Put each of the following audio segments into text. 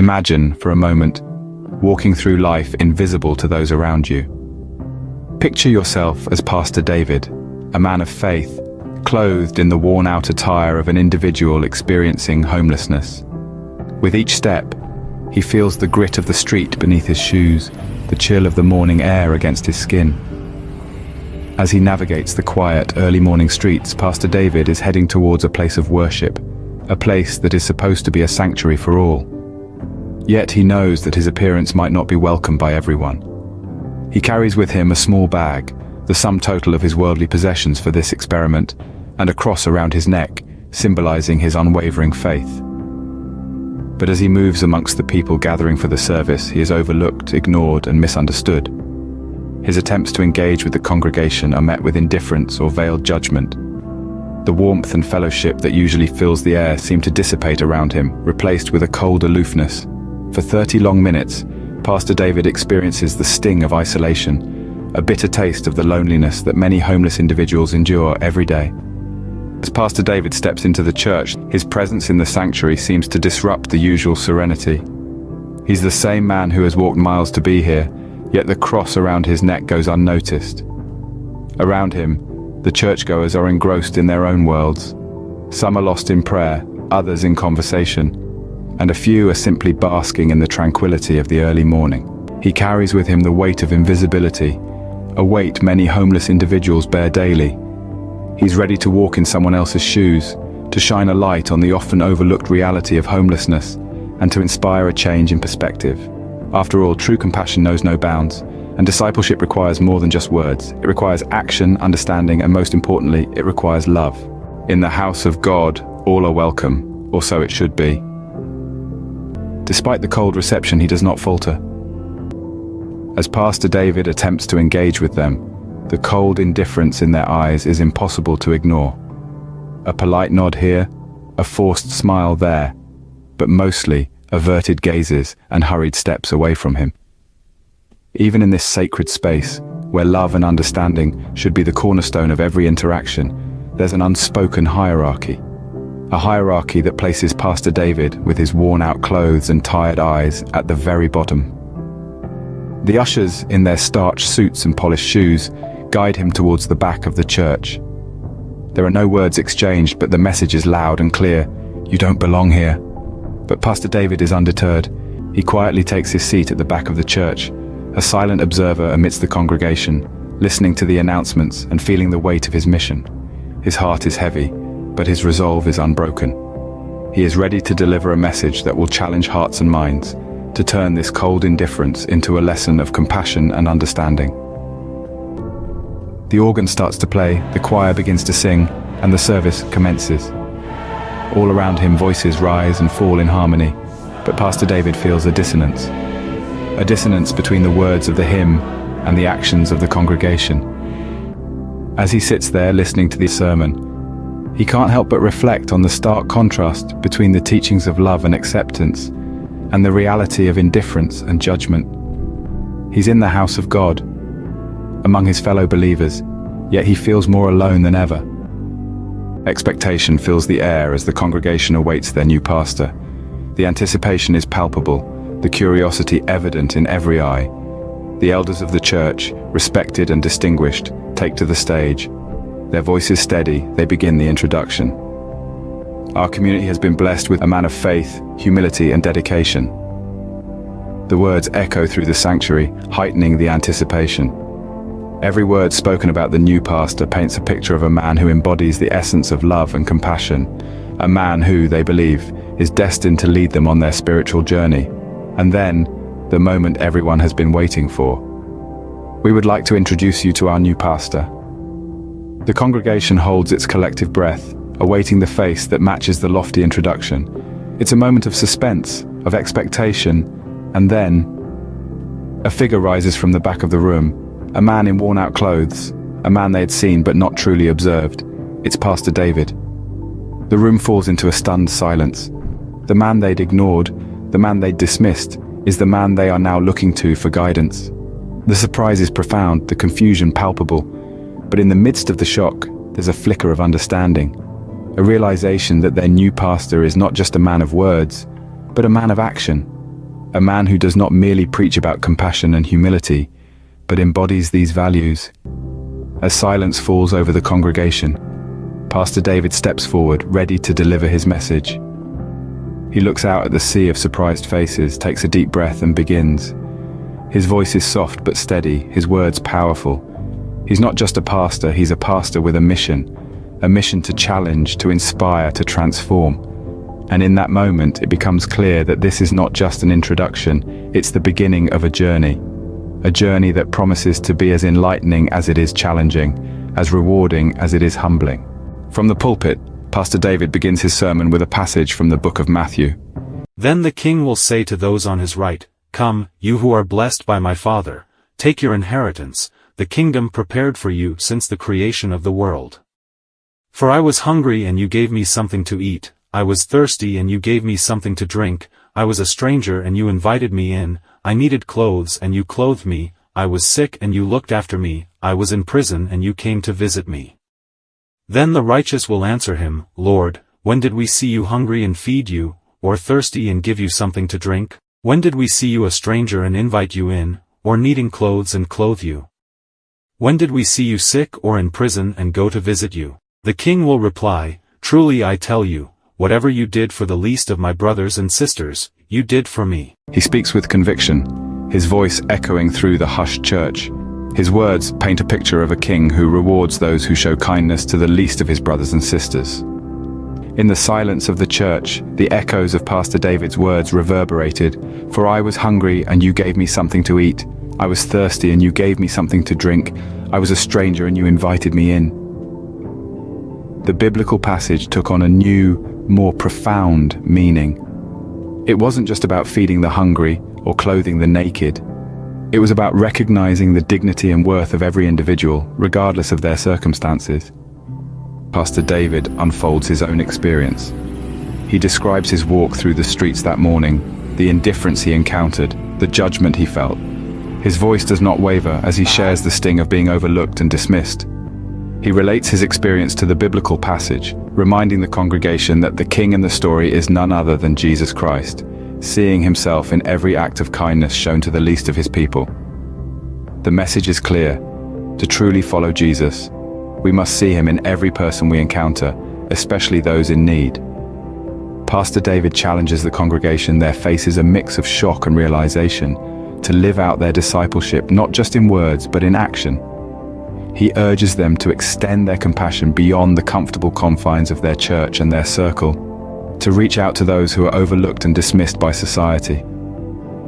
Imagine, for a moment, walking through life invisible to those around you. Picture yourself as Pastor David, a man of faith, clothed in the worn-out attire of an individual experiencing homelessness. With each step, he feels the grit of the street beneath his shoes, the chill of the morning air against his skin. As he navigates the quiet, early morning streets, Pastor David is heading towards a place of worship, a place that is supposed to be a sanctuary for all. Yet he knows that his appearance might not be welcomed by everyone. He carries with him a small bag, the sum total of his worldly possessions for this experiment, and a cross around his neck, symbolizing his unwavering faith. But as he moves amongst the people gathering for the service, he is overlooked, ignored, and misunderstood. His attempts to engage with the congregation are met with indifference or veiled judgment. The warmth and fellowship that usually fills the air seem to dissipate around him, replaced with a cold aloofness. For 30 long minutes, Pastor David experiences the sting of isolation, a bitter taste of the loneliness that many homeless individuals endure every day. As Pastor David steps into the church, his presence in the sanctuary seems to disrupt the usual serenity. He's the same man who has walked miles to be here, yet the cross around his neck goes unnoticed. Around him, the churchgoers are engrossed in their own worlds. Some are lost in prayer, others in conversation, and a few are simply basking in the tranquility of the early morning. He carries with him the weight of invisibility, a weight many homeless individuals bear daily. He's ready to walk in someone else's shoes, to shine a light on the often overlooked reality of homelessness, and to inspire a change in perspective. After all, true compassion knows no bounds, and discipleship requires more than just words. It requires action, understanding, and most importantly, it requires love. In the house of God, all are welcome, or so it should be. Despite the cold reception, he does not falter. As Pastor David attempts to engage with them, the cold indifference in their eyes is impossible to ignore. A polite nod here, a forced smile there, but mostly averted gazes and hurried steps away from him. Even in this sacred space, where love and understanding should be the cornerstone of every interaction, there's an unspoken hierarchy. A hierarchy that places Pastor David, with his worn-out clothes and tired eyes, at the very bottom. The ushers, in their starched suits and polished shoes, guide him towards the back of the church. There are no words exchanged, but the message is loud and clear: you don't belong here. But Pastor David is undeterred. He quietly takes his seat at the back of the church, a silent observer amidst the congregation, listening to the announcements and feeling the weight of his mission. His heart is heavy, but his resolve is unbroken. He is ready to deliver a message that will challenge hearts and minds, to turn this cold indifference into a lesson of compassion and understanding. The organ starts to play, the choir begins to sing, and the service commences. All around him, voices rise and fall in harmony, but Pastor David feels a dissonance between the words of the hymn and the actions of the congregation. As he sits there listening to the sermon, he can't help but reflect on the stark contrast between the teachings of love and acceptance and the reality of indifference and judgment. He's in the house of God, among his fellow believers, yet he feels more alone than ever. Expectation fills the air as the congregation awaits their new pastor. The anticipation is palpable, the curiosity evident in every eye. The elders of the church, respected and distinguished, take to the stage. Their voices steady, they begin the introduction. Our community has been blessed with a man of faith, humility, and dedication. The words echo through the sanctuary, heightening the anticipation. Every word spoken about the new pastor paints a picture of a man who embodies the essence of love and compassion, a man who, they believe, is destined to lead them on their spiritual journey. And then, the moment everyone has been waiting for. We would like to introduce you to our new pastor. The congregation holds its collective breath, awaiting the face that matches the lofty introduction. It's a moment of suspense, of expectation, and then a figure rises from the back of the room. A man in worn-out clothes, a man they had seen but not truly observed. It's Pastor David. The room falls into a stunned silence. The man they'd ignored, the man they'd dismissed, is the man they are now looking to for guidance. The surprise is profound, the confusion palpable, but in the midst of the shock, there's a flicker of understanding, a realization that their new pastor is not just a man of words, but a man of action, a man who does not merely preach about compassion and humility, but embodies these values. As silence falls over the congregation, Pastor David steps forward, ready to deliver his message. He looks out at the sea of surprised faces, takes a deep breath and begins. His voice is soft but steady, his words powerful. He's not just a pastor, he's a pastor with a mission to challenge, to inspire, to transform. And in that moment, it becomes clear that this is not just an introduction, it's the beginning of a journey that promises to be as enlightening as it is challenging, as rewarding as it is humbling. From the pulpit, Pastor David begins his sermon with a passage from the book of Matthew. Then the king will say to those on his right, "Come, you who are blessed by my Father, take your inheritance, the kingdom prepared for you since the creation of the world. For I was hungry and you gave me something to eat, I was thirsty and you gave me something to drink, I was a stranger and you invited me in, I needed clothes and you clothed me, I was sick and you looked after me, I was in prison and you came to visit me." Then the righteous will answer him, "Lord, when did we see you hungry and feed you, or thirsty and give you something to drink? When did we see you a stranger and invite you in, or needing clothes and clothe you? When did we see you sick or in prison and go to visit you?" The king will reply, "Truly I tell you, whatever you did for the least of my brothers and sisters, you did for me." He speaks with conviction, his voice echoing through the hushed church. His words paint a picture of a king who rewards those who show kindness to the least of his brothers and sisters. In the silence of the church, the echoes of Pastor David's words reverberated, "For I was hungry and you gave me something to eat. I was thirsty and you gave me something to drink. I was a stranger and you invited me in." The biblical passage took on a new, more profound meaning. It wasn't just about feeding the hungry or clothing the naked. It was about recognizing the dignity and worth of every individual, regardless of their circumstances. Pastor David unfolds his own experience. He describes his walk through the streets that morning, the indifference he encountered, the judgment he felt. His voice does not waver as he shares the sting of being overlooked and dismissed. He relates his experience to the biblical passage, reminding the congregation that the king in the story is none other than Jesus Christ, seeing himself in every act of kindness shown to the least of his people. The message is clear. To truly follow Jesus, we must see him in every person we encounter, especially those in need. Pastor David challenges the congregation, their faces a mix of shock and realization, to live out their discipleship not just in words but in action. He urges them to extend their compassion beyond the comfortable confines of their church and their circle, to reach out to those who are overlooked and dismissed by society.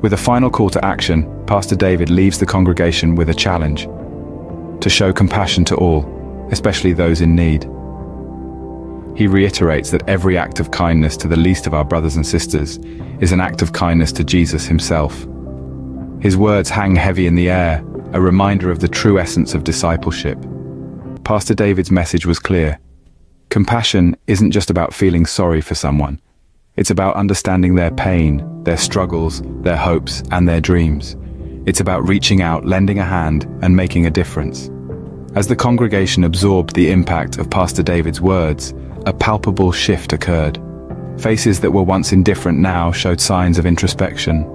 With a final call to action, Pastor David leaves the congregation with a challenge: to show compassion to all, especially those in need. He reiterates that every act of kindness to the least of our brothers and sisters is an act of kindness to Jesus himself. His words hang heavy in the air, a reminder of the true essence of discipleship. Pastor David's message was clear. Compassion isn't just about feeling sorry for someone. It's about understanding their pain, their struggles, their hopes, and their dreams. It's about reaching out, lending a hand, and making a difference. As the congregation absorbed the impact of Pastor David's words, a palpable shift occurred. Faces that were once indifferent now showed signs of introspection.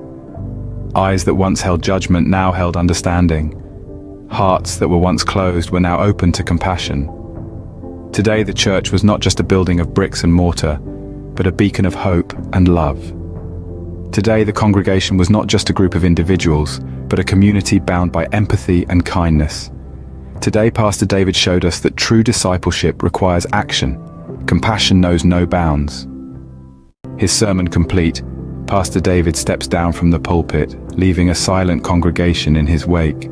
Eyes that once held judgment now held understanding. Hearts that were once closed were now open to compassion. Today the church was not just a building of bricks and mortar, but a beacon of hope and love. Today the congregation was not just a group of individuals, but a community bound by empathy and kindness. Today Pastor David showed us that true discipleship requires action. Compassion knows no bounds. His sermon complete, Pastor David steps down from the pulpit, leaving a silent congregation in his wake.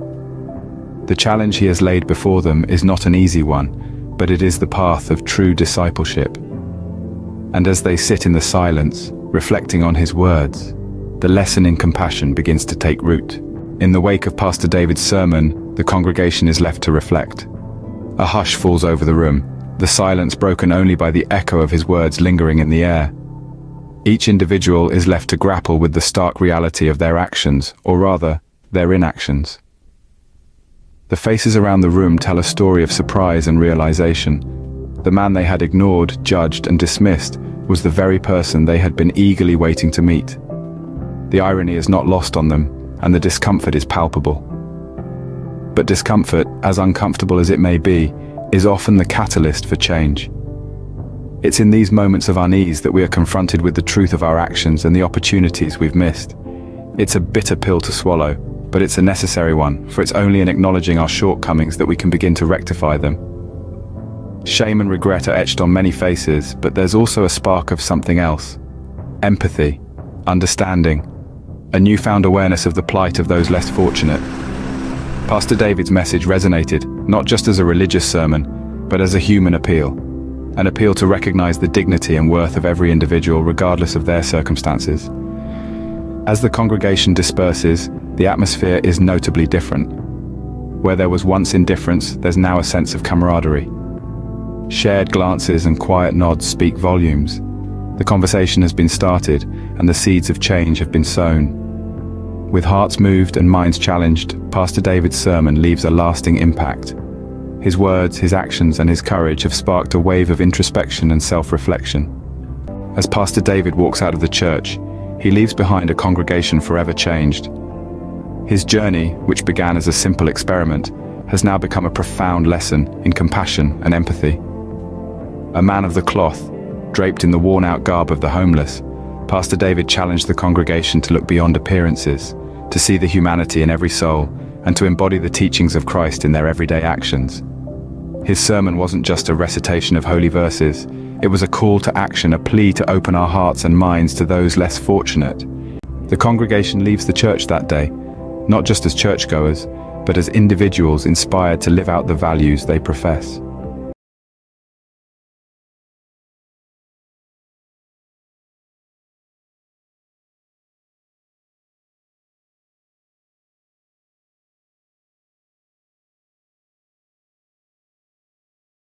The challenge he has laid before them is not an easy one, but it is the path of true discipleship. And as they sit in the silence, reflecting on his words, the lesson in compassion begins to take root. In the wake of Pastor David's sermon, the congregation is left to reflect. A hush falls over the room, the silence broken only by the echo of his words lingering in the air. Each individual is left to grapple with the stark reality of their actions, or rather, their inactions. The faces around the room tell a story of surprise and realization. The man they had ignored, judged, and dismissed was the very person they had been eagerly waiting to meet. The irony is not lost on them, and the discomfort is palpable. But discomfort, as uncomfortable as it may be, is often the catalyst for change. It's in these moments of unease that we are confronted with the truth of our actions and the opportunities we've missed. It's a bitter pill to swallow, but it's a necessary one, for it's only in acknowledging our shortcomings that we can begin to rectify them. Shame and regret are etched on many faces, but there's also a spark of something else. Empathy, understanding, a newfound awareness of the plight of those less fortunate. Pastor David's message resonated, not just as a religious sermon, but as a human appeal. An appeal to recognize the dignity and worth of every individual regardless of their circumstances. As the congregation disperses, the atmosphere is notably different. Where there was once indifference, there's now a sense of camaraderie. Shared glances and quiet nods speak volumes. The conversation has been started, and the seeds of change have been sown. With hearts moved and minds challenged, Pastor David's sermon leaves a lasting impact. His words, his actions, and his courage have sparked a wave of introspection and self-reflection. As Pastor David walks out of the church, he leaves behind a congregation forever changed. His journey, which began as a simple experiment, has now become a profound lesson in compassion and empathy. A man of the cloth, draped in the worn-out garb of the homeless, Pastor David challenged the congregation to look beyond appearances, to see the humanity in every soul, and to embody the teachings of Christ in their everyday actions. His sermon wasn't just a recitation of holy verses, it was a call to action, a plea to open our hearts and minds to those less fortunate. The congregation leaves the church that day, not just as churchgoers, but as individuals inspired to live out the values they profess.